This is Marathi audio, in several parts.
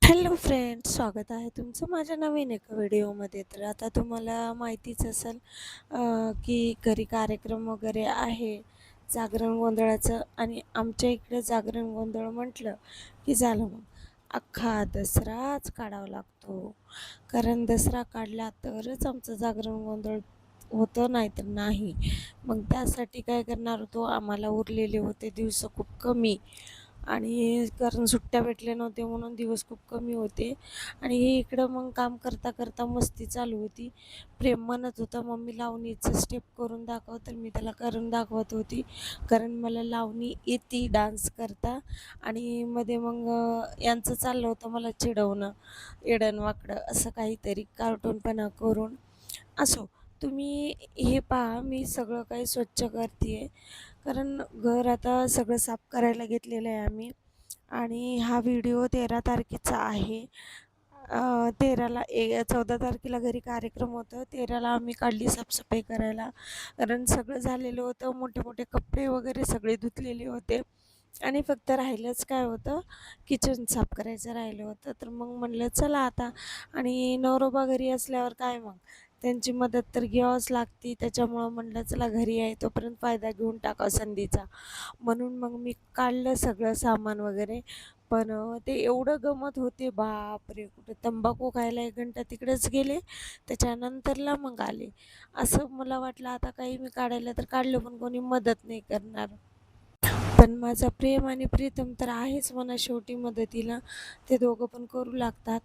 हॅलो फ्रेंड्स, स्वागत आहे तुमचं माझ्या नवीन एका व्हिडिओमध्ये. तर आता तुम्हाला माहितीच असेल की घरी कार्यक्रम वगैरे आहे जागरण गोंधळाचं. आणि आमच्या इकडे जागरण गोंधळ म्हटलं की झालं मग अख्खा दसराच काढावा लागतो. कारण दसरा काढला तरच आमचं जागरण गोंधळ होतं, नाही तर नाही. मग त्यासाठी काय करणार होतो, आम्हाला उरलेले होते दिवस खूप कमी. आणि कारण सुट्ट्या भेटल्या नव्हत्या म्हणून दिवस खूप कमी होते. आणि हे इकडं मग काम करता करता मस्ती चालू होती. प्रेम म्हणत होता, मम्मी लावणीचं स्टेप करून दाखव, तर मी त्याला करून दाखवत होती. कारण मला लावणी येते डान्स करता. आणि मध्ये मग यांचं चाललं होतं मला चिडवणं, येडण वाकडं असं काहीतरी कार्टूनपणा करून. असो, तुम्ही हे पहा, मी सगळं काही स्वच्छ करते आहे. कारण घर आता सगळं साफ करायला घेतलेलं आहे आम्ही. आणि हा व्हिडिओ 13 तारखेचा आहे. 13ला 14 तारखेला घरी कार्यक्रम होतं, 13ला आम्ही काढली साफसफाई करायला. कारण सगळं झालेलं होतं, मोठे मोठे कपडे वगैरे सगळे धुतलेले होते. आणि फक्त राहिलंच काय होतं, किचन साफ करायचं राहिलं होतं. तर मग म्हणलं चला आता. आणि नवरोबा घरी असल्यावर काय मग त्यांची मदत तर घ्यावंच लागते. त्याच्यामुळं म्हणलं चला घरी आहे तोपर्यंत फायदा घेऊन टाका संधीचा. म्हणून मग मी काढलं सगळं सामान वगैरे. पण ते एवढं गमत होते, बापरे! कुठे तंबाखू खायला 1 घंटा तिकडेच गेले, त्याच्यानंतरला मग आले. असं मला वाटलं आता काही मी काढायला तर काढलं, पण कोणी मदत नाही करणार. पण माझा प्रेम आणि प्रीतम तर आहेच म्हणा शेवटी मदतीला. ते दोघं पण करू लागतात.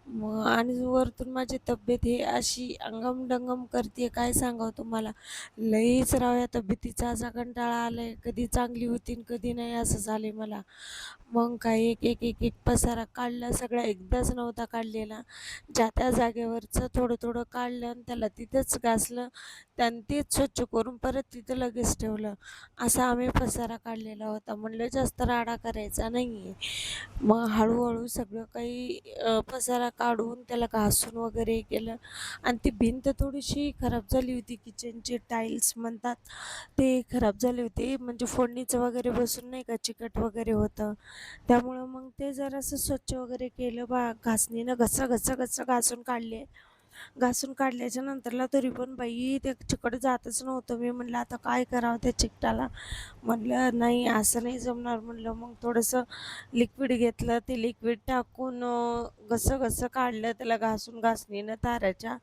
मग आणि वरतून माझी तब्येत हे अशी अंगम-डंगम करते, काय सांगावं तुम्हाला. लईच राव या तब्येतीचा असा कंटाळा आलाय. कधी चांगली होती आणि कधी नाही असं झाले मला. मग काय एक पसारा काढला, सगळा एकदाच नव्हता काढलेला. ज्या त्या जागेवरचं थोडं-थोडं काढलं आणि त्याला तिथंच घासलं. त्यानं तेच स्वच्छ करून परत तिथं लगेच ठेवलं. असा आम्ही पसारा काढलेला होता. म्हणलं जास्त राडा करायचा नाही आहे. मग हळूहळू सगळं काही पसारा काढून त्याला घासून वगैरे केलं. आणि ती भिंत थोडीशी खराब झाली होती, किचनचे टाईल्स म्हणतात ते खराब झाले होते. म्हणजे फोडणीचं वगैरे बसून नाही का चिकट वगैरे होतं. त्यामुळं मग ते जरासं स्वच्छ वगैरे केलं घासणीनं घसं घासून काढले. घासून काढल्याच्या नंतरला तरी पण बाई ते चिकट जातच नव्हतं. मी म्हणलं आता काय करावं त्या चिकटाला. म्हणलं नाही असं नाही जमणार. म्हणलं मग थोडंसं लिक्विड घेतलं, ते लिक्विड टाकून घसं काढलं त्याला घासून घासणीनं ताराच्या.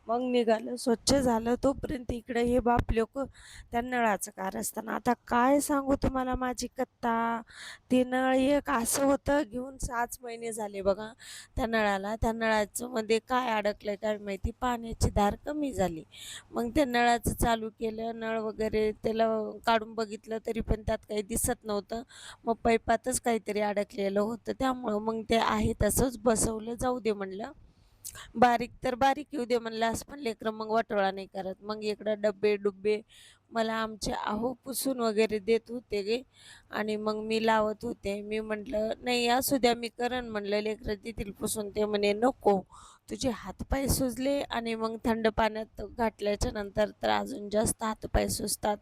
मग निघालं, स्वच्छ झालं. तोपर्यंत इकडे हे बाप लोकं त्या नळाचं कारस्थान. आता काय सांगू तुम्हाला माझी कथा. ते नळ एक असं होतं, घेऊन 6च महिने झाले बघा त्या नळाला. त्या नळाचं मध्ये काय अडकलंय काय माहिती, पाण्याची धार कमी झाली. मग त्या नळाचं चालू केलं, नळ वगैरे त्याला काढून बघितलं तरी पण त्यात काही दिसत नव्हतं. मग पाईपातच काहीतरी अडकलेलं होतं. त्यामुळं मग ते आहे तसंच बसवलं. जाऊ दे म्हणलं, बारीक तर बारीक येऊ दे म्हणलं, असं पण लेकरं मग वाटोळा नाही करत. मग इकडं डब्बे मला आमचे पुसून वगैरे देत होते गे. आणि मग मी लावत होते. मी म्हटलं नाही असू द्या मी करण म्हणलं, लेकरं देतील पुसून. ते म्हणे नको, तुझे हातपाय सुजले आणि मग थंड पाण्यात घातल्याच्या नंतर तर अजून जास्त हातपाय सुजतात.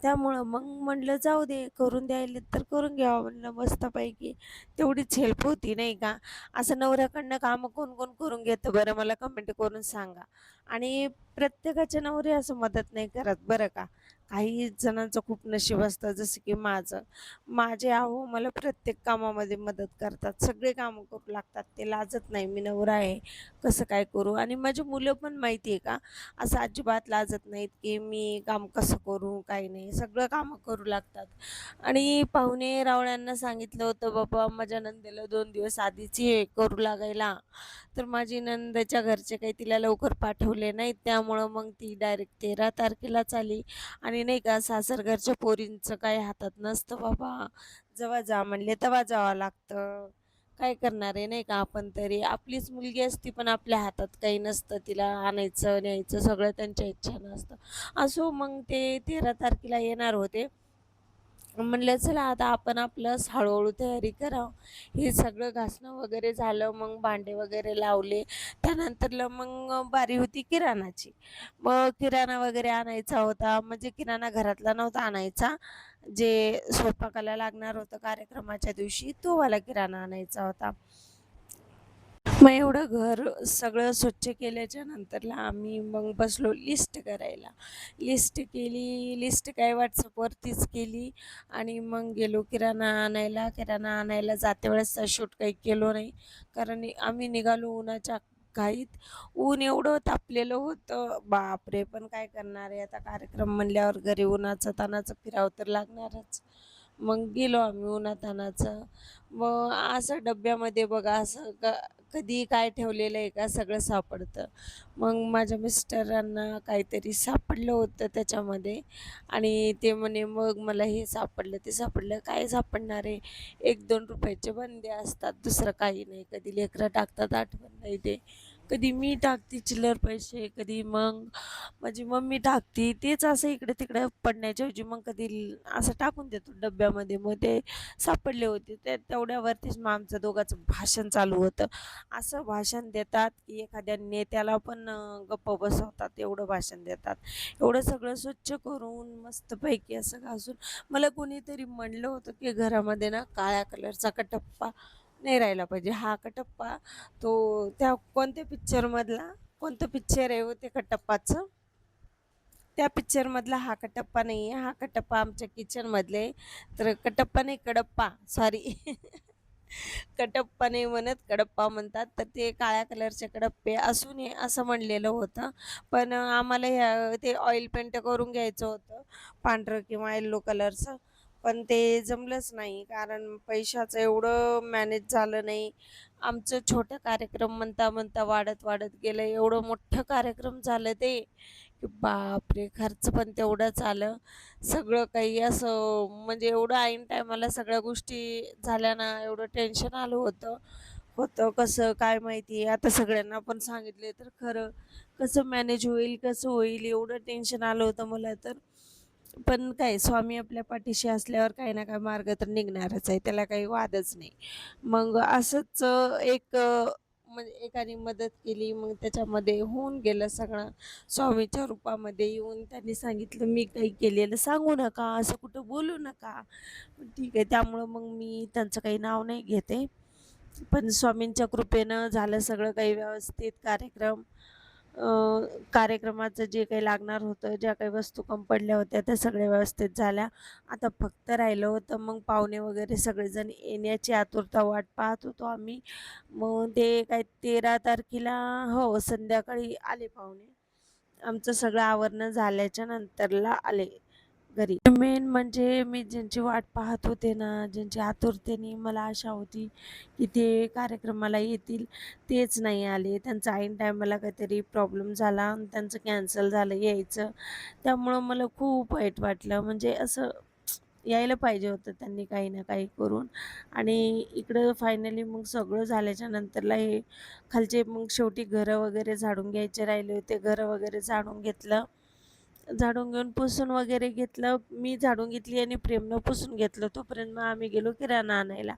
त्यामुळं मग म्हटलं जाऊ दे, करून द्यायला तर करून घ्यावं म्हणलं मस्तपैकी. तेवढीच हेल्प होती नाही का. असं नवऱ्याकडनं कामं कोण कोण करून घेतं बरं, मला कमेंट करून सांगा. आणि प्रत्येकाच्या नवरे असं मदत नाही करत बरं का. काही जणांचं खूप नशीब असतं, जसं की माझे मला प्रत्येक कामामध्ये मदत करतात. सगळे कामं करू लागतात, ते लाजत नाही मी नवरा आहे कसं काय करू. आणि माझी मुलं पण माहिती आहे का, असं अजिबात लाजत नाहीत की मी काम कसं करू काही नाही, सगळं कामं करू लागतात. आणि पाहुणे रावळ्यांना सांगितलं होतं बाबा माझ्या नंदेला 2 दिवस आधीच हे करू लागायला. तर माझी नंदेच्या घरचे काही तिला लवकर पाठवले नाहीत. त्यामुळं मग ती डायरेक्ट 13 तारखेलाच आली. आणि नाही का सासरघरच्या पोरींचं काही हातात नसतं बाबा. जेव्हा जा म्हणले तेव्हा जावं लागतं. काय करणार आहे नाही का. आपण तरी आपलीच मुलगी असती, पण आपल्या हातात काही नसतं. तिला आणायचं न्यायचं सगळं त्यांच्या इच्छेनं असतं. असो, मग ते 13 तारखेला येणार होते. म्हणलं चला आता आपण आपलंच हळूहळू तयारी करावं. हे सगळं घासणं वगैरे झालं, मग भांडे वगैरे लावले. त्यानंतरला मग बारी होती किराणाची. मग किराणा वगैरे आणायचा होता. म्हणजे किराणा घरातला नव्हता आणायचा, जे स्वयंपाकाला लागणार होतं कार्यक्रमाच्या दिवशी, तो वाला किराणा आणायचा होता. मग एवढं घर सगळं स्वच्छ केल्याच्या नंतरला आम्ही मग बसलो लिस्ट करायला. लिस्ट काय WhatsAppवरतीच केली आणि मग गेलो किराणा आणायला. किराणा आणायला जाते वेळेस शूट काही केलो नाही, कारण आम्ही निघालो उन्हाच्या घाईत. ऊन एवढं तापलेलं होतं, बापरे! पण काय करणार आहे आता, कार्यक्रम म्हणल्यावर घरी उन्हाचं तानाचं फिरावं तर लागणारच. मग गेलो आम्ही उन्हातान्हाचं. मग असं डब्यामध्ये बघा असं कधी काय ठेवलेलं आहे का सगळं सापडतं. मग माझ्या मिस्टरांना काहीतरी सापडलं होतं त्याच्यामध्ये आणि ते म्हणे मग मला हे सापडलं ते सापडलं. काय सापडणार आहे, 1-2 रुपयाचे बंदे असतात, दुसरं काही नाही. कधी लेकरं टाकतात आठवण नाही ते, कधी मी टाकते चिल्लर पैसे, कधी मग माझी मम्मी टाकती. तेच असं इकडे-तिकडे पडण्याच्या ऐवजी मग कधी असं टाकून देतो डब्यामध्ये. मग ते सापडले होते. ते तेवढ्यावरतीच मग आमचं दोघांचं भाषण चालू होतं. असं भाषण देतात, की एखाद्या नेत्याला पण गप्प बसवतात, एवढं भाषण देतात. एवढं सगळं स्वच्छ करून मस्तपैकी असं घासून मला कोणीतरी म्हणलं होतं, की घरामध्ये ना काळ्या कलरचा कटप्पा नाही राहिला पाहिजे. हा कटप्पा तो त्या कोणत्या पिक्चरमधला कोणतं पिक्चर आहे हो ते कटप्पाचं? त्या पिक्चरमधला हा कटप्पा नाही आहे. हा कटप्पा आमच्या किचनमधले आहे. तर कटप्पा नाही कडप्पा, सॉरी. कटप्पा नाही म्हणत, कडप्पा म्हणतात. तर ते काळ्या कलरचे कडप्पे असू नये असं म्हणलेलं होतं. पण आम्हाला ते ऑइल पेंट करून घ्यायचं होतं, पांढरं किंवा येल्लो कलरचं. पण ते जमलंच नाही, कारण पैशाचं एवढं मॅनेज झालं नाही. आमचं छोटं कार्यक्रम म्हणता-म्हणता वाढत-वाढत गेलं. एवढं मोठं कार्यक्रम झालं ते, की बापरे! खर्च पण तेवढंच आलं. सगळं काही असं म्हणजे एवढं ऐन टायमाला सगळ्या गोष्टी झाल्या ना, एवढं टेन्शन आलं होतं. होतं कसं काय माहिती. आता सगळ्यांना पण सांगितले तर खरं कसं मॅनेज होईल, कसं होईल एवढं टेन्शन आलं होतं मला तर. पण काय स्वामी आपल्या पाठीशी असल्यावर काही ना काही मार्ग तर निघणारच आहे. त्याला काही वादच नाही. मग असंच म्हणजे एकाने मदत केली. मग त्याच्यामध्ये होऊन गेलं सगळं. स्वामीच्या रूपामध्ये येऊन त्यांनी सांगितलं, "मी काही केलेलं सांगू नका, असं कुठं बोलू नका." ठीक आहे. त्यामुळं मग मी त्यांचं काही नाव नाही घेते. पण स्वामींच्या कृपेनं झालं सगळं काही व्यवस्थित. कार्यक्रमाचं जे काही लागणार होतं, ज्या काही वस्तू कमी पडल्या होत्या, त्या सगळ्या व्यवस्थित झाल्या. आता फक्त राहिलं होतं मग पाहुणे वगैरे सगळेजण येण्याची आतुरता वाट पाहत होतो आम्ही. मग ते काय 13 तारखेला हो, संध्याकाळी आले पाहुणे. आमचं सगळं आवरणं झाल्याच्या नंतरला आले घरी. मेन म्हणजे मी ज्यांची वाट पाहत होते ना, ज्यांची आतुरतेने मला आशा होती, की ते कार्यक्रमाला येतील, तेच नाही आले. त्यांचा ऐन टायमाला काहीतरी प्रॉब्लेम झाला आणि त्यांचं कॅन्सल झालं यायचं. त्यामुळं मला खूप वाईट वाटलं. म्हणजे असं यायला पाहिजे होतं त्यांनी काही ना काही करून. आणि इकडं फायनली मग सगळं झाल्याच्या नंतरला हे खालचे मग शेवटी घरं वगैरे झाडून घ्यायचे राहिले होते. घरं वगैरे झाडून घेतलं. झाडून घेऊन पुसून वगैरे घेतलं. मी झाडून घेतली आणि प्रेमनं पुसून घेतलं. तोपर्यंत मग आम्ही गेलो किराणा आणायला.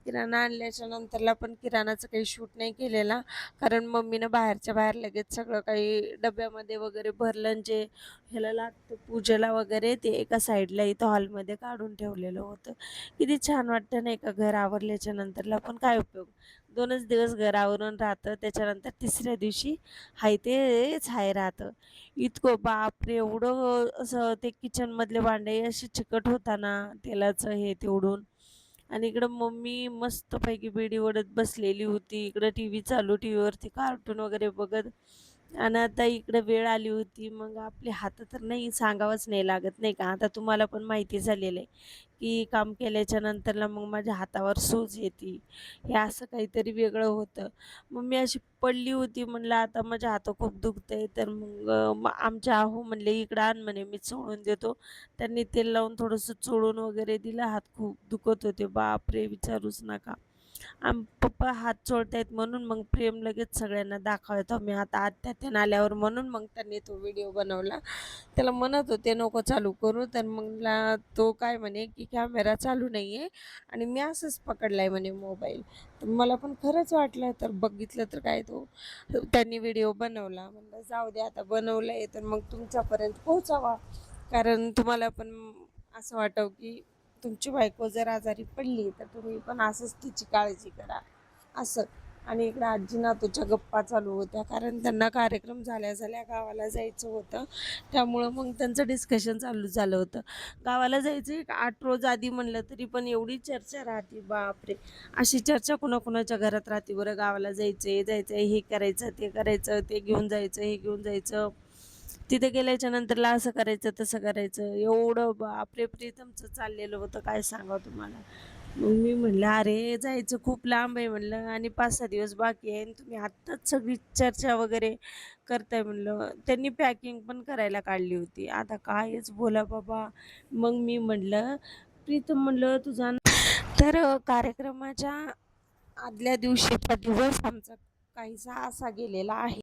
किराणा आणल्याच्या नंतरला पण किराणाचं काही शूट नाही केलेला, कारण मम्मीनं बाहेरच्या बाहेर लगेच सगळं काही डब्यामध्ये वगैरे भरलं आणि जे ह्याला लागतं पूजेला वगैरे ते एका साईडला इथं हॉलमध्ये काढून ठेवलेलं होतं. किती छान वाटतं नाही का घर आवरल्याच्या नंतरला. पण काय उपयोग, 2च दिवस घर आवरून राहतं, त्याच्यानंतर तिसऱ्या दिवशी हाय तेच हाय राहतं. इतकं बापरे! एवढं असं ते किचनमधले भांडे असे चिकट होता तेलाचं हे ते उडून. आणि इकडं मम्मी मस्तपैकी बिडी ओढत बसलेली होती. इकडं टीव्ही चालू, टीव्हीवरती कार्टून वगैरे बघत. आणि आता इकडं वेळ आली होती. मग आपले हात तर नाही सांगावंच नाही लागत नाही का. आता तुम्हाला पण माहिती झालेलं आहे, की काम केल्याच्या नंतरला मग माझ्या हातावर सूज येते. हे असं काहीतरी वेगळं होतं. मग मी अशी पडली होती. म्हणलं आता माझ्या हात खूप दुखतंय. तर मग आमचे आहो म्हणले, "इकडं आण," म्हणे, "मी चोळून देतो." त्यांनी तेल लावून थोडंसं चोळून वगैरे दिलं. हात खूप दुखत होते. बापरे! विचारूच नका. पप्पा हात चोळतायत म्हणून मग प्रेम लगेच सगळ्यांना दाखवतो मी आता आत्या तेन आल्यावर, म्हणून मग त्यांनी तो व्हिडिओ बनवला. त्याला म्हणत होते नको चालू करू, तर मग तो काय म्हणे की कॅमेरा चालू नाही आहे आणि मी असंच पकडलाय म्हणे मोबाईल. तर मला पण खरंच वाटलं, तर बघितलं तर काय तो त्यांनी व्हिडिओ बनवला. म्हणलं जाऊ दे आता बनवलंय तर मग तुमच्यापर्यंत पोहोचावा, कारण तुम्हाला पण असं वाटावं की तुमची बायको जर आजारी पडली तर तुम्ही पण असंच तिची काळजी करा असं. आणि इकडे आजी नातूच्या गप्पा चालू होत्या, कारण त्यांना कार्यक्रम झाल्या गावाला जायचं होतं. त्यामुळं मग त्यांचं डिस्कशन चालू झालं होतं. गावाला जायचं एक 8 रोज आधी म्हणलं तरी पण एवढी चर्चा राहते, बापरे! अशी चर्चा कुणाकुणाच्या घरात राहते बरं. गावाला जायचं हे करायचं, ते करायचं, ते घेऊन जायचं, हे घेऊन जायचं. तिथे गेल्याच्या नंतरला असं करायचं, तसं करायचं. एवढं बापरे! प्रीतमचं चाललेलं होतं, काय सांगावं तुम्हाला. मग मी म्हणलं, "अरे, जायचं खूप लांब आहे," म्हणलं, "आणि 5-6 दिवस बाकी आहे आणि तुम्ही आत्ताच सगळी चर्चा वगैरे करताय," म्हणलं. त्यांनी पॅकिंग पण करायला काढली होती. आता कायच बोला बाबा. मग मी म्हणलं, "प्रीतम," म्हणलं, "तुझा" तर कार्यक्रमाच्या आदल्या दिवशीचा दिवस आमचा काहीसा असा गेलेला आहे.